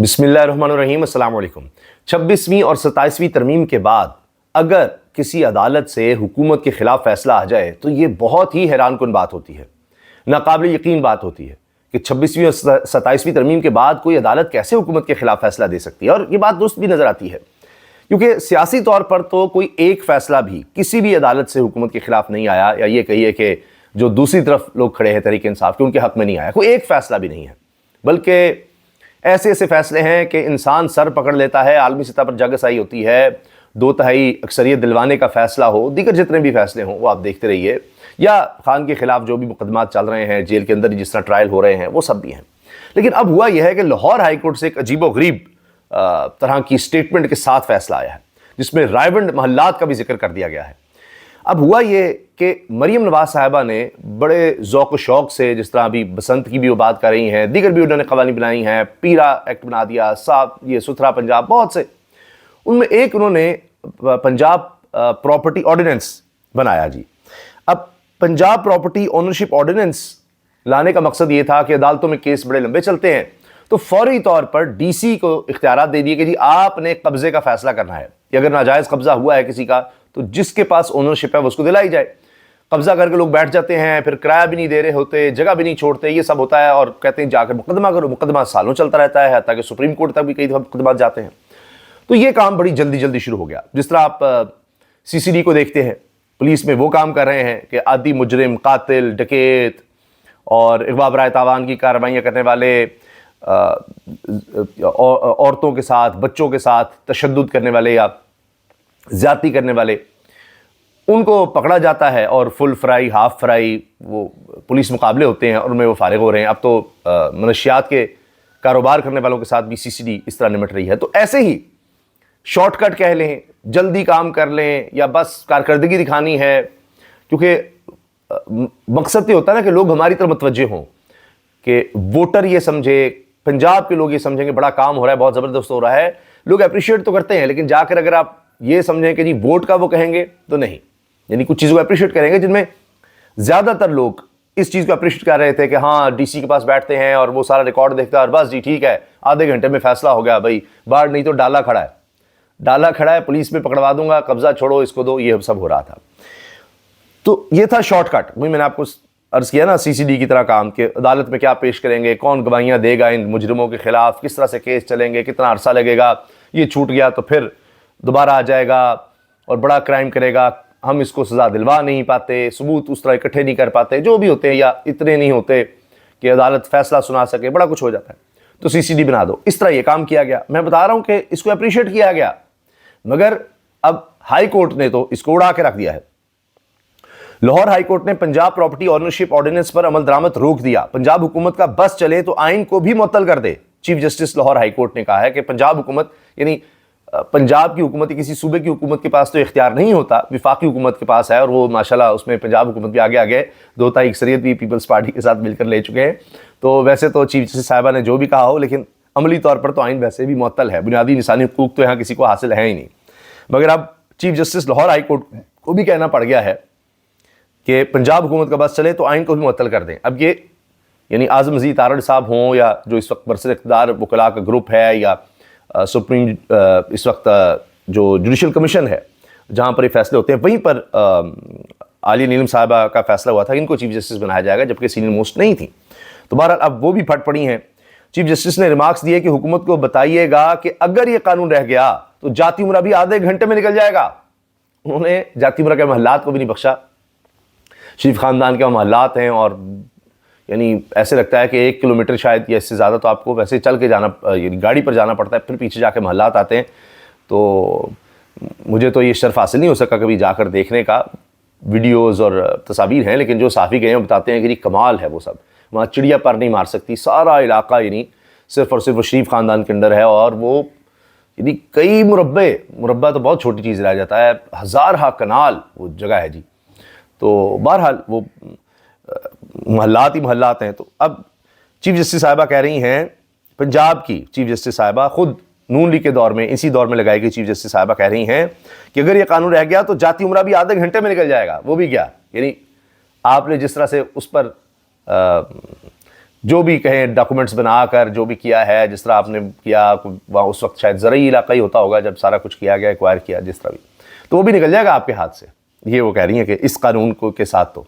بسم اللہ الرحمن الرحیم، السلام علیکم۔ 26ویں اور 27ویں ترمیم کے بعد اگر کسی عدالت سے حکومت کے خلاف فیصلہ آ جائے تو یہ بہت ہی حیران کن بات ہوتی ہے، ناقابل یقین بات ہوتی ہے کہ 26ویں اور 27ویں ترمیم کے بعد کوئی عدالت کیسے حکومت کے خلاف فیصلہ دے سکتی ہے، اور یہ بات درست بھی نظر آتی ہے کیونکہ سیاسی طور پر تو کوئی ایک فیصلہ بھی کسی بھی عدالت سے حکومت کے خلاف نہیں آیا، یا یہ کہیے کہ جو دوسری طرف لوگ کھڑے ہیں تحریک انصاف کے ان کے حق میں نہیں آیا، کوئی ایک فیصلہ بھی نہیں ہے، بلکہ ایسے ایسے فیصلے ہیں کہ انسان سر پکڑ لیتا ہے، عالمی سطح پر جگ سائی ہوتی ہے، 2/3 اکثریت دلوانے کا فیصلہ ہو، دیگر جتنے بھی فیصلے ہوں وہ آپ دیکھتے رہیے، یا خان کے خلاف جو بھی مقدمات چل رہے ہیں جیل کے اندر جس طرح ٹرائل ہو رہے ہیں وہ سب بھی ہیں۔ لیکن اب ہوا یہ ہے کہ لاہور ہائی کورٹ سے ایک عجیب و غریب طرح کی سٹیٹمنٹ کے ساتھ فیصلہ آیا ہے جس میں رائے محلات کا بھی ذکر کر دیا گیا ہے۔ اب ہوا یہ کہ مریم نواز صاحبہ نے بڑے ذوق و شوق سے، جس طرح ابھی بسنت کی بھی وہ بات کر رہی ہیں، دیگر بھی انہوں نے قوانین بنائی ہیں، پیرا ایکٹ بنا دیا، صاف یہ ستھرا پنجاب، بہت سے، ان میں ایک انہوں نے پنجاب پراپرٹی آرڈیننس بنایا جی۔ اب پنجاب پراپرٹی اونرشپ آرڈیننس لانے کا مقصد یہ تھا کہ عدالتوں میں کیس بڑے لمبے چلتے ہیں تو فوری طور پر ڈی سی کو اختیارات دے دیے کہ جی آپ نے قبضے کا فیصلہ کرنا ہے، کہ اگر ناجائز قبضہ ہوا ہے کسی کا تو جس کے پاس اونرشپ ہے وہ اس کو دلائی جائے۔ قبضہ کر کے لوگ بیٹھ جاتے ہیں، پھر کرایہ بھی نہیں دے رہے ہوتے، جگہ بھی نہیں چھوڑتے، یہ سب ہوتا ہے، اور کہتے ہیں جا کر مقدمہ کرو، مقدمہ سالوں چلتا رہتا ہے، حتیٰ کہ سپریم کورٹ تک بھی کئی دفعہ مقدمات جاتے ہیں۔ تو یہ کام بڑی جلدی شروع ہو گیا، جس طرح آپ CCD کو دیکھتے ہیں، پولیس میں وہ کام کر رہے ہیں کہ عادی مجرم، قاتل، ڈکیت اور اغوا برائے تاوان کی کارروائیاں کرنے والے، عورتوں کے ساتھ، بچوں کے ساتھ تشدد کرنے والے یا زیادتی کرنے والے، ان کو پکڑا جاتا ہے اور فل فرائی، ہاف فرائی، وہ پولیس مقابلے ہوتے ہیں اور ان میں وہ فارغ ہو رہے ہیں۔ اب تو منشیات کے کاروبار کرنے والوں کے ساتھ بھی CCD اس طرح نمٹ رہی ہے۔ تو ایسے ہی شارٹ کٹ کہہ لیں، جلدی کام کر لیں، یا بس کارکردگی دکھانی ہے، کیونکہ مقصد یہ ہوتا ہے نا کہ لوگ ہماری طرف متوجہ ہوں، کہ ووٹر یہ سمجھے، پنجاب کے لوگ یہ سمجھیں کہ بڑا کام ہو رہا ہے، بہت زبردست ہو رہا ہے، لوگ اپریشیٹ تو کرتے ہیں، لیکن جا کر اگر آپ یہ سمجھیں کہ جی ووٹ کا وہ کہیں گے تو نہیں، یعنی کچھ چیزوں کو اپریشیٹ کریں گے جن میں زیادہ تر لوگ اس چیز کو اپریشیٹ کر رہے تھے کہ ہاں ڈی سی کے پاس بیٹھتے ہیں اور وہ سارا ریکارڈ دیکھتا ہے اور بس جی ٹھیک ہے، آدھے گھنٹے میں فیصلہ ہو گیا، بھائی باہر نہیں تو ڈالا کھڑا ہے، پولیس میں پکڑوا دوں گا، قبضہ چھوڑو اس کو دو، یہ سب ہو رہا تھا۔ تو یہ تھا شارٹ کٹ، وہی میں نے آپ کو عرض کیا نا، CCD کی طرح کام، کہ عدالت میں کیا پیش کریں گے، کون گواہیاں دے گا ان مجرموں کے خلاف، کس طرح سے کیس چلیں گے، کتنا عرصہ لگے گا، یہ چھوٹ گیا تو پھر دوبارہ آ جائے گا اور بڑا کرائم کرے گا، ہم اس کو سزا دلوا نہیں پاتے، ثبوت اس طرح اکٹھے نہیں کر پاتے، جو بھی ہوتے ہیں، یا اتنے نہیں ہوتے کہ عدالت فیصلہ سنا سکے، بڑا کچھ ہو جاتا ہے، تو CCD بنا دو۔ اس طرح یہ کام کیا گیا، میں بتا رہا ہوں کہ اس کو اپریشیٹ کیا گیا، مگر اب ہائی کورٹ نے تو اس کو اڑا کے رکھ دیا ہے۔ لاہور ہائی کورٹ نے پنجاب پراپرٹی آنرشپ آرڈیننس پر عمل درآمد روک دیا، پنجاب حکومت کا بس چلے تو آئین کو بھی معطل کر دے۔ Chief justice Lahore high court نے کہا ہے کہ پنجاب حکومت، یعنی پنجاب کی حکومت کسی صوبے کی حکومت کے پاس تو اختیار نہیں ہوتا، وفاقی حکومت کے پاس ہے، اور وہ ماشاءاللہ اس میں پنجاب حکومت بھی آگے 2/3 اکثریت بھی پیپلز پارٹی کے ساتھ مل کر لے چکے ہیں۔ تو ویسے تو چیف جسٹس صاحبہ نے جو بھی کہا ہو، لیکن عملی طور پر تو آئین ویسے بھی معطل ہے، بنیادی انسانی حقوق تو یہاں کسی کو حاصل ہے ہی نہیں۔ مگر اب chief justice Lahore high court کو بھی کہنا پڑ گیا ہے کہ پنجاب حکومت کا بس چلے تو آئین کو بھی معطل کر دیں۔ اب یہ یعنی اعظم عزیز تارڑ صاحب ہوں، یا جو اس وقت برسر اقتدار وکلاء کا گروپ ہے، یا سپریم اس وقت جو جوڈیشل کمیشن ہے جہاں پر یہ فیصلے ہوتے ہیں، وہیں پر عالیہ نیلم صاحبہ کا فیصلہ ہوا تھا کہ ان کو چیف جسٹس بنایا جائے گا، جبکہ سینئر موسٹ نہیں تھیں۔ تو بہرحال اب وہ بھی پھٹ پڑی ہیں۔ چیف جسٹس نے ریمارکس دیے کہ حکومت کو بتائیے گا کہ اگر یہ قانون رہ گیا تو جاتی عمرہ بھی آدھے گھنٹے میں نکل جائے گا۔ انہوں نے جاتی عمرہ کے محلات کو بھی نہیں بخشا، شریف خاندان کے محلات ہیں، اور یعنی ایسے لگتا ہے کہ 1 کلومیٹر شاید یا اس سے زیادہ تو آپ کو ویسے چل کے جانا، یعنی گاڑی پر جانا پڑتا ہے، پھر پیچھے جا کے محلات آتے ہیں۔ تو مجھے تو یہ شرف حاصل نہیں ہو سکا کبھی جا کر دیکھنے کا، ویڈیوز اور تصاویر ہیں، لیکن جو صحافی گئے ہیں وہ بتاتے ہیں کہ کمال ہے وہ سب، وہاں چڑیا پر نہیں مار سکتی، سارا علاقہ یعنی صرف اور صرف وہ شریف خاندان کے اندر ہے، اور وہ یعنی کئی مربع تو بہت چھوٹی چیز رہ جاتا ہے، ہزارہ کنال وہ جگہ ہے جی۔ تو بہرحال وہ محلات ہی محلات ہیں۔ تو اب چیف جسٹس صاحبہ کہہ رہی ہیں، پنجاب کی چیف جسٹس صاحبہ، خود نون لیگ کے دور میں، اسی دور میں لگائی گئی چیف جسٹس صاحبہ کہہ رہی ہیں کہ اگر یہ قانون رہ گیا تو جاتی عمرہ بھی آدھے گھنٹے میں نکل جائے گا۔ وہ بھی کیا، یعنی آپ نے جس طرح سے اس پر جو بھی کہیں ڈاکومنٹس بنا کر جو بھی کیا ہے، جس طرح آپ نے کیا وہاں اس وقت شاید زرعی علاقہ ہی ہوتا ہوگا جب سارا کچھ کیا گیا، ایکوائر کیا جس طرح بھی، تو وہ بھی نکل جائے گا آپ کے ہاتھ سے. یہ وہ کہہ رہی ہیں کہ اس قانون کو کے ساتھ تو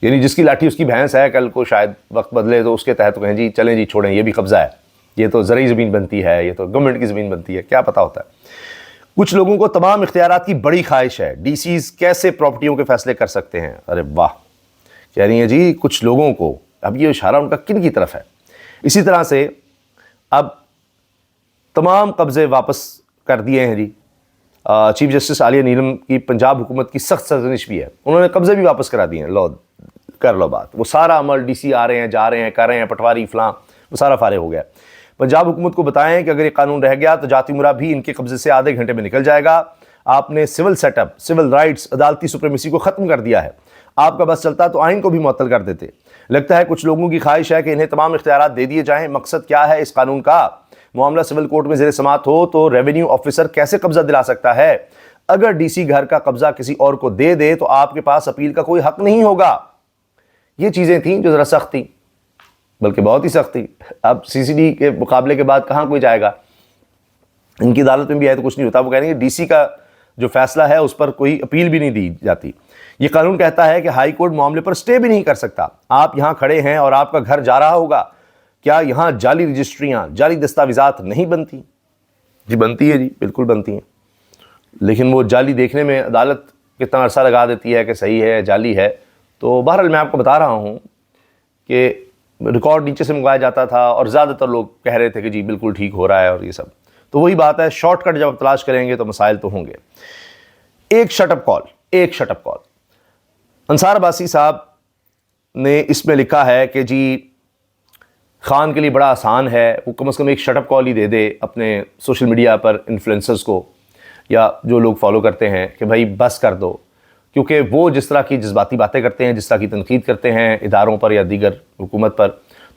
یعنی جس کی لاٹھی اس کی بھینس ہے، کل کو شاید وقت بدلے تو اس کے تحت کہیں جی چلیں جی چھوڑیں، یہ بھی قبضہ ہے، یہ تو زرعی زمین بنتی ہے، یہ تو گورنمنٹ کی زمین بنتی ہے، کیا پتہ ہوتا ہے. کچھ لوگوں کو تمام اختیارات کی بڑی خواہش ہے، ڈی سیز کیسے پراپرٹیوں کے فیصلے کر سکتے ہیں. ارے واہ، کہہ رہی ہیں جی کچھ لوگوں کو. اب یہ اشارہ ان کا کن کی طرف ہے؟ اسی طرح سے اب تمام قبضے واپس کر دیے ہیں جی. چیف جسٹس عالیہ نیلم کی پنجاب حکومت کی سخت سرزنش بھی ہے، انہوں نے قبضے بھی واپس کرا دیے ہیں. لو کر لو بات، وہ سارا عمل ڈی سی آ رہے ہیں، جا رہے ہیں، کر رہے ہیں، پٹواری فلاں، وہ سارا فارغ ہو گیا. پنجاب حکومت کو بتائیں کہ اگر یہ قانون رہ گیا تو جاتی مرا بھی ان کے قبضے سے آدھے گھنٹے میں نکل جائے گا. آپ نے civil set up, civil rights, عدالتی سپریمیسی کو ختم کر دیا ہے. آپ کا بس چلتا تو آئین کو بھی معطل کر دیتے. لگتا ہے کچھ لوگوں کی خواہش ہے کہ انہیں تمام اختیارات دے دیے جائیں. مقصد کیا ہے اس قانون کا؟ معاملہ سول کورٹ میں زیر سماعت ہو تو ریونیو آفیسر کیسے قبضہ دلا سکتا ہے؟ اگر ڈی سی گھر کا قبضہ کسی اور کو دے دے تو آپ کے پاس اپیل کا کوئی حق نہیں ہوگا. یہ چیزیں تھیں جو ذرا سخت تھیں، بلکہ بہت ہی سخت تھی. اب سی سی ڈی کے مقابلے کے بعد کہاں کوئی جائے گا؟ ان کی عدالت میں بھی آئے تو کچھ نہیں ہوتا. وہ کہہ رہے ہیں ڈی سی کا جو فیصلہ ہے اس پر کوئی اپیل بھی نہیں دی جاتی. یہ قانون کہتا ہے کہ ہائی کورٹ معاملے پر سٹے بھی نہیں کر سکتا. آپ یہاں کھڑے ہیں اور آپ کا گھر جا رہا ہوگا، کیا یہاں جعلی رجسٹریاں، جعلی دستاویزات نہیں بنتی؟ جی بنتی ہے، جی بالکل بنتی ہیں. لیکن وہ جعلی دیکھنے میں عدالت کتنا عرصہ لگا دیتی ہے کہ صحیح ہے جعلی ہے. تو بہرحال میں آپ کو بتا رہا ہوں کہ ریکارڈ نیچے سے منگوایا جاتا تھا اور زیادہ تر لوگ کہہ رہے تھے کہ جی بالکل ٹھیک ہو رہا ہے اور یہ سب. تو وہی بات ہے، شارٹ کٹ جب آپ تلاش کریں گے تو مسائل تو ہوں گے. ایک شٹ اپ کال انصار عباسی صاحب نے اس میں لکھا ہے کہ جی خان کے لیے بڑا آسان ہے، وہ کم از کم ایک شٹ اپ کال ہی دے دے اپنے سوشل میڈیا پر انفلوئنسرز کو یا جو لوگ فالو کرتے ہیں کہ بھائی بس کر دو. کیونکہ وہ جس طرح کی جذباتی باتیں کرتے ہیں، جس طرح کی تنقید کرتے ہیں اداروں پر یا دیگر حکومت پر،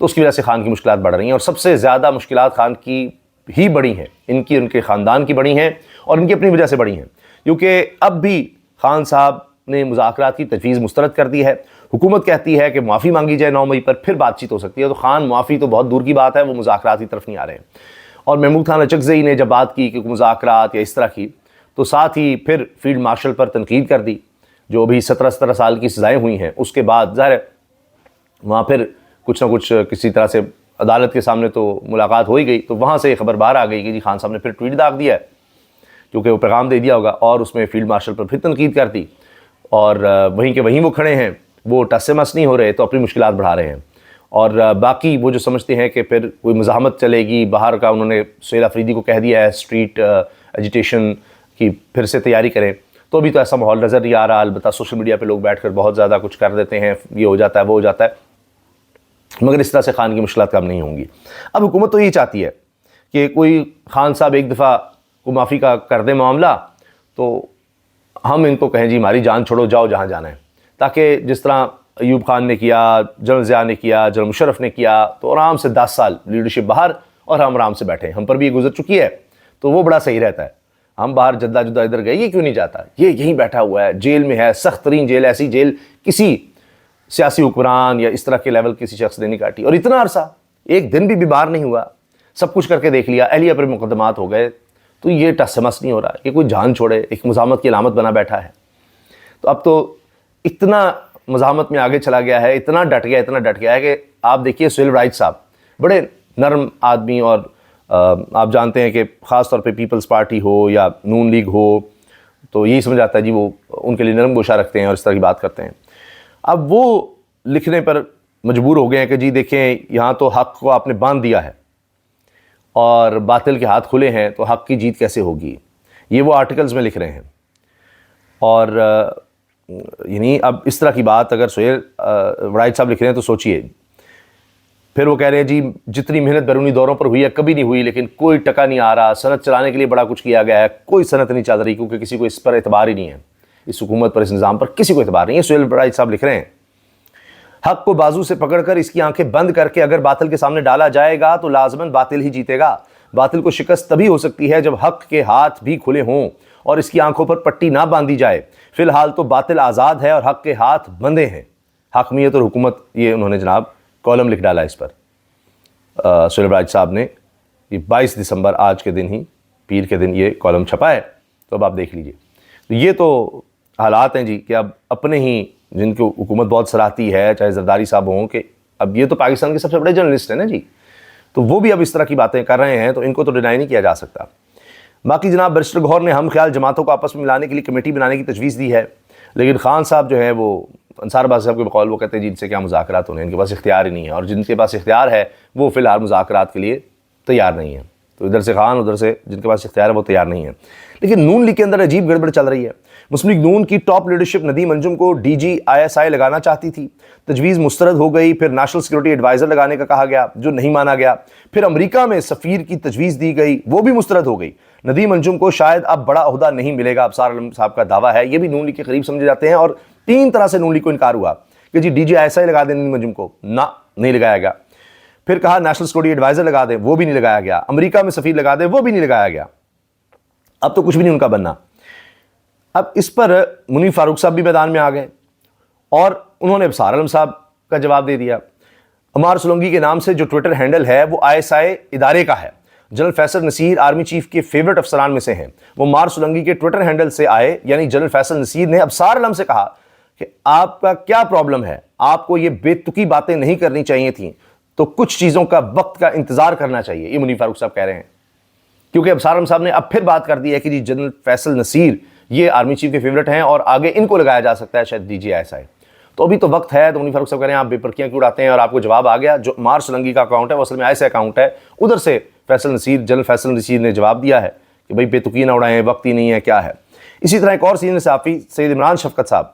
تو اس کی وجہ سے خان کی مشکلات بڑھ رہی ہیں. اور سب سے زیادہ مشکلات خان کی ہی بڑی ہیں، ان کے خاندان کی بڑی ہیں اور ان کی اپنی وجہ سے بڑی ہیں. کیونکہ اب بھی خان صاحب نے مذاکرات کی تجویز مسترد کر دی ہے. حکومت کہتی ہے کہ معافی مانگی جائے 9 مئی پر، پھر بات چیت ہو سکتی ہے. تو خان معافی تو بہت دور کی بات ہے، وہ مذاکرات کی طرف نہیں آ رہے ہیں. اور محمود خان اچکزئی نے جب بات کی کہ مذاکرات یا اس طرح کی، تو ساتھ ہی پھر فیلڈ مارشل پر تنقید کر دی جو بھی 17 سال کی سزائیں ہوئی ہیں. اس کے بعد ظاہر ہے وہاں پھر کچھ نہ کچھ کسی طرح سے عدالت کے سامنے تو ملاقات ہو ہی گئی. تو وہاں سے خبر باہر آ گئی کہ جی خان صاحب نے پھر ٹویٹ داغ دیا ہے، کیونکہ وہ پیغام دے دیا ہوگا، اور اس میں فیلڈ مارشل پر پھر تنقید کر دی. اور وہیں کے وہیں وہ کھڑے ہیں، وہ ٹس سے مس نہیں ہو رہے، تو اپنی مشکلات بڑھا رہے ہیں. اور باقی وہ جو سمجھتے ہیں کہ پھر کوئی مزاحمت چلے گی باہر کا، انہوں نے سہیل آفریدی کو کہہ دیا ہے اسٹریٹ ایجیٹیشن کی پھر سے تیاری کریں. تو ابھی تو ایسا ماحول نظر نہیں آ رہا. البتہ سوشل میڈیا پہ لوگ بیٹھ کر بہت زیادہ کچھ کر دیتے ہیں، یہ ہو جاتا ہے وہ ہو جاتا ہے، مگر اس طرح سے خان کی مشکلات کم نہیں ہوں گی. اب حکومت تو یہی چاہتی ہے کہ کوئی خان صاحب ایک دفعہ کو معافی کا کر دیں معاملہ، تو ہم ان کو کہیں جی ہماری جان چھوڑو، جاؤ جہاں جانا ہے. تاکہ جس طرح ایوب خان نے کیا، جنرل ضیاء نے کیا، جنرل مشرف نے کیا، تو آرام سے 10 سال لیڈرشپ باہر اور ہم آرام سے بیٹھے. ہم پر بھی یہ گزر چکی ہے تو وہ بڑا صحیح رہتا ہے. ہم باہر جدہ جدہ ادھر گئے، یہ کیوں نہیں جاتا؟ یہ یہیں بیٹھا ہوا ہے، جیل میں ہے، سخت ترین جیل، ایسی جیل کسی سیاسی حکمران یا اس طرح کے لیول کسی شخص نے نہیں کاٹی. اور اتنا عرصہ ایک دن بھی بیمار نہیں ہوا، سب کچھ کر کے دیکھ لیا، اہلیہ پر مقدمات ہو گئے. تو یہ ٹس سے مس نہیں ہو رہا کہ کوئی جان چھوڑے، ایک مزاحمت کی علامت بنا بیٹھا ہے. تو اب تو اتنا مزاحمت میں آگے چلا گیا ہے، اتنا ڈٹ گیا ہے کہ آپ دیکھیے سہیل رائٹ صاحب بڑے نرم آدمی، اور آپ جانتے ہیں کہ خاص طور پہ پیپلز پارٹی ہو یا نون لیگ ہو تو یہی سمجھ آتا ہے جی وہ ان کے لیے نرم گوشہ رکھتے ہیں اور اس طرح کی بات کرتے ہیں. اب وہ لکھنے پر مجبور ہو گئے ہیں کہ جی دیکھیں یہاں تو حق کو آپ نے باندھ دیا ہے اور باطل کے ہاتھ کھلے ہیں، تو حق کی جیت کیسے ہوگی؟ یہ وہ آرٹیکلز میں لکھ رہے ہیں. اور یعنی اب اس طرح کی بات اگر سہیل رائٹ صاحب لکھ رہے ہیں تو سوچئے. پھر وہ کہہ رہے ہیں جی جتنی محنت بیرونی دوروں پر ہوئی ہے کبھی نہیں ہوئی، لیکن کوئی ٹکا نہیں آ رہا. صنعت چلانے کے لیے بڑا کچھ کیا گیا ہے، کوئی صنعت نہیں چل رہی کیونکہ کسی کو اس پر اعتبار ہی نہیں ہے، اس حکومت پر، اس نظام پر کسی کو اعتبار نہیں ہے. سہیل رائٹ صاحب لکھ رہے ہیں حق کو بازو سے پکڑ کر اس کی آنکھیں بند کر کے اگر باطل کے سامنے ڈالا جائے گا تو لازماً باطل ہی جیتے گا. باطل کو شکست تبھی ہو سکتی ہے جب حق کے ہاتھ بھی کھلے ہوں اور اس کی آنکھوں پر پٹی نہ باندھی جائے. فی الحال تو باطل آزاد ہے اور حق کے ہاتھ بندے ہیں. حاکمیت اور حکومت، یہ انہوں نے جناب کالم لکھ ڈالا اس پر سہیل راج صاحب نے. یہ 22 دسمبر آج کے دن ہی پیر کے دن یہ کالم چھپا ہے, تو اب آپ دیکھ لیجئے. تو یہ تو حالات ہیں جی کہ اب اپنے ہی جن کو حکومت بہت سراہتی ہے, چاہے زرداری صاحب ہوں, کہ اب یہ تو پاکستان کے سب سے بڑے جرنلسٹ ہیں نا جی, تو وہ بھی اب اس طرح کی باتیں کر رہے ہیں, تو ان کو تو ڈینائی نہیں کیا جا سکتا. باقی جناب بیرسٹر گوہر نے ہم خیال جماعتوں کو آپس میں ملانے کے لیے کمیٹی بنانے کی تجویز دی ہے, لیکن خان صاحب جو ہے وہ انصار باز صاحب کے بقول وہ کہتے ہیں جی ان سے کیا مذاکرات ہونے ہیں, ان کے پاس اختیار ہی نہیں ہے, اور جن کے پاس اختیار ہے وہ فی الحال مذاکرات کے لیے تیار نہیں ہیں. تو ادھر سے خان, ادھر سے جن کے پاس اختیار ہے وہ تیار نہیں ہیں. لیکن نون لیگ کے اندر عجیب گڑبڑ چل رہی ہے. مسلم لیگ نون کی ٹاپ لیڈرشپ ندیم انجم کو ڈی جی ISI لگانا چاہتی تھی, تجویز مسترد ہو گئی, پھر نیشنل سیکورٹی ایڈوائزر لگانے کا کہا گیا جو نہیں مانا گیا, پھر امریکہ میں سفیر کی تجویز دی گئی, وہ بھی مسترد ہو گئی. ندیم انجم کو شاید اب بڑا عہدہ نہیں ملے گا, ابصار عالم صاحب کا دعویٰ ہے. یہ بھی نون لیگ کے قریب سمجھے جاتے ہیں, اور 3 طرح سے نون لیگ کو انکار ہوا کہ جی DGI لگا دیں ندیم انجم کو, نہ نہیں لگایا گیا. پھر کہا نیشنل سیکورٹی ایڈوائزر لگا دیں, وہ بھی نہیں لگایا گیا. امریکہ میں سفیر لگا دیں, وہ بھی نہیں لگایا گیا. اب تو کچھ بھی نہیں ان کا بننا. اب اس پر منیر فاروق صاحب بھی میدان میں آ گئے, اور انہوں نے ابصار عالم صاحب کا جواب دے دیا. عمار سولنگی کے نام سے جو ٹویٹر ہینڈل ہے وہ ISI ادارے کا ہے. General Faisal Naseer army chief کے فیورٹ افسران میں سے ہیں. وہ عمار سولنگی کے ٹویٹر ہینڈل سے آئے, یعنی جنرل فیصل نصیر نے ابصار عالم سے کہا کہ آپ کا کیا پرابلم ہے, آپ کو یہ بے تکی باتیں نہیں کرنی چاہیے تھیں, تو کچھ چیزوں کا وقت کا انتظار کرنا چاہیے. یہ منیر فاروق صاحب کہہ رہے ہیں, کیونکہ ابصار عالم صاحب نے اب پھر بات کر دی ہے کہ جی جنرل فیصل نصیر یہ آرمی چیف کے فیورٹ ہیں, اور آگے ان کو لگایا جا سکتا ہے شاید DGI. تو ابھی تو وقت ہے. تو منیر فاروق صاحب کہہ رہے ہیں آپ بے پرکیاں کیوں اڑاتے ہیں, اور آپ کو جواب آ گیا. جو عمار سولنگی کا اکاؤنٹ ہے وہ اصل میں ISI اکاؤنٹ ہے, ادھر سے فیصل نصیر, جنرل فیصل نصیر نے جواب دیا ہے کہ بھئی بے تکی نہ اڑائیں, وقت ہی نہیں ہے, کیا ہے. اسی طرح ایک اور سینئر صحافی سید عمران شفقت صاحب,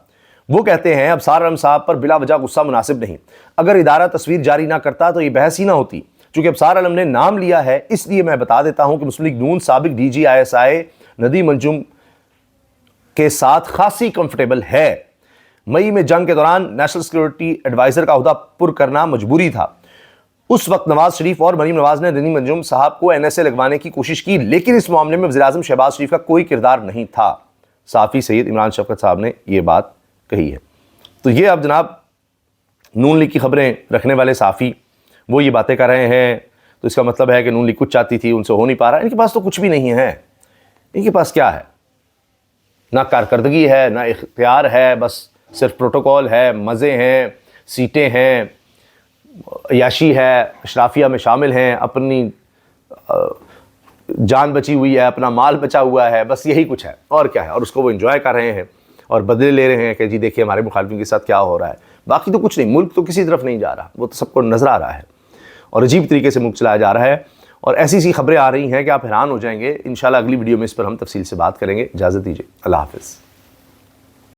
وہ کہتے ہیں ابصار عالم صاحب پر بلا وجہ غصہ مناسب نہیں. اگر ادارہ تصویر جاری نہ کرتا تو یہ بحث ہی نہ ہوتی. چونکہ ابصار عالم نے نام لیا ہے اس لیے میں بتا دیتا ہوں کہ مسلم لیگ نون سابق DGI ندیم انجم کے ساتھ خاصی کمفرٹیبل ہے. مئی میں جنگ کے دوران نیشنل سیکورٹی ایڈوائزر کا عہدہ پر کرنا مجبوری تھا. اس وقت نواز شریف اور مریم نواز نے ندیم انجم صاحب کو NSA لگوانے کی کوشش کی, لیکن اس معاملے میں وزیراعظم شہباز شریف کا کوئی کردار نہیں تھا. صحافی سید عمران شفقت صاحب نے یہ بات کہی ہے. تو یہ اب جناب نون لیگ کی خبریں رکھنے والے صحافی وہ یہ باتیں کر رہے ہیں, تو اس کا مطلب ہے کہ نون لیگ کچھ چاہتی تھی, ان سے ہو نہیں پا رہا. ان کے پاس تو کچھ بھی نہیں ہے. ان کے پاس کیا ہے؟ نہ کارکردگی ہے, نہ اختیار ہے, بس صرف پروٹوکول ہے, مزے ہیں, سیٹیں ہیں, عیاشی ہے, اشرافیہ میں شامل ہیں, اپنی جان بچی ہوئی ہے, اپنا مال بچا ہوا ہے, بس یہی کچھ ہے, اور کیا ہے. اور اس کو وہ انجوائے کر رہے ہیں اور بدلے لے رہے ہیں کہ جی دیکھیے ہمارے مخالفین کے ساتھ کیا ہو رہا ہے. باقی تو کچھ نہیں. ملک تو کسی طرف نہیں جا رہا, وہ تو سب کو نظر آ رہا ہے, اور عجیب طریقے سے ملک چلایا جا رہا ہے. اور ایسی خبریں آ رہی ہیں کہ آپ حیران ہو جائیں گے. انشاءاللہ اگلی ویڈیو میں اس پر ہم تفصیل سے بات کریں گے. اجازت دیجیے, اللہ حافظ.